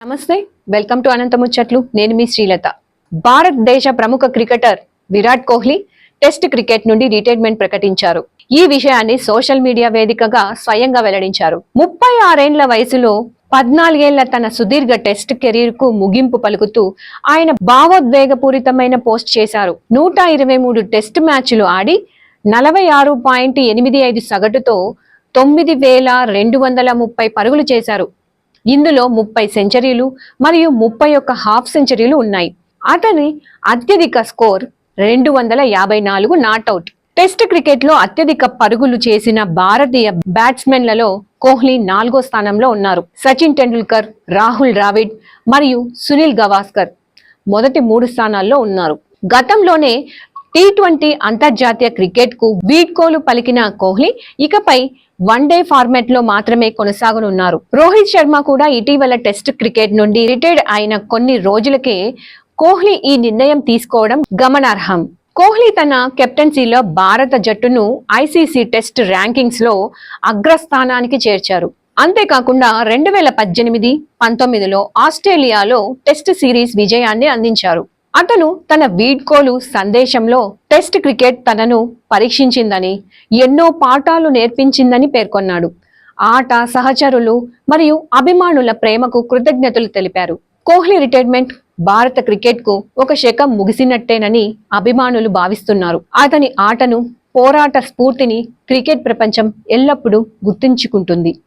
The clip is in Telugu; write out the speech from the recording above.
నమస్తే, వెల్కమ్ టు అనంత ముచ్చట్లు. నేను మీ శ్రీలత. భారతదేశ ప్రముఖ cricketer Virat Kohli test cricket నుండి రిటైర్మెంట్ ప్రకటించారు. ఈ విషయాన్ని సోషల్ మీడియా వేదికగా స్వయంగా వెల్లడించారు. 36 వయసులో 14 తన సుదీర్ఘ టెస్ట్ కెరీర్ కు ముగింపు పలుకుతూ ఆయన భావోద్వేగపూరితమైన పోస్ట్ చేశారు. 123 టెస్ట్ మ్యాచ్లు ఆడి 46.85 సగటుతో 9230 పరుగులు చేశారు. ఇందులో 30 సెంచరీలు మరియు 31 హాఫ్ సెంచరీలు ఉన్నాయి. అతని అత్యధిక స్కోర్ 254 నాట్అవుట్. టెస్ట్ క్రికెట్ లో అత్యధిక పరుగులు చేసిన భారతీయ బ్యాట్స్మెన్లలో కోహ్లీ 4వ స్థానంలో ఉన్నారు. సచిన్ టెండూల్కర్, రాహుల్ ద్రావిడ్ మరియు సునీల్ గవాస్కర్ మొదటి 3 స్థానాల్లో ఉన్నారు. గతంలోనే T20 అంతర్జాతీయ క్రికెట్ కు వీడ్కోలు పలికిన కోహ్లీ ఇకపై వన్డే ఫార్మాట్ లో మాత్రమే కొనసాగనున్నారు. రోహిత్ శర్మ కూడా ఇటీవల టెస్ట్ క్రికెట్ నుండి రిటైర్డ్ అయిన కొన్ని రోజులకే కోహ్లీ ఈ నిర్ణయం తీసుకోవడం గమనార్హం. కోహ్లీ తన కెప్టెన్సీలో భారత జట్టును ICC టెస్ట్ ర్యాంకింగ్స్ లో అగ్రస్థానానికి చేర్చారు. అంతేకాకుండా 2018, 19లో ఆస్ట్రేలియాలో టెస్ట్ సిరీస్ విజయాన్ని అందించారు. అతను తన వీడ్కోలు సందేశంలో టెస్ట్ క్రికెట్ తనను పరీక్షించిందని, ఎన్నో పాఠాలు నేర్పించిందని పేర్కొన్నాడు. ఆట, సహచరులు మరియు అభిమానుల ప్రేమకు కృతజ్ఞతలు తెలిపారు. కోహ్లీ రిటైర్మెంట్ భారత క్రికెట్ కు ఒక శకం ముగిసినట్టేనని అభిమానులు భావిస్తున్నారు. అతని ఆటను, పోరాట స్ఫూర్తిని క్రికెట్ ప్రపంచం ఎల్లప్పుడూ గుర్తుంచుకుంటుంది.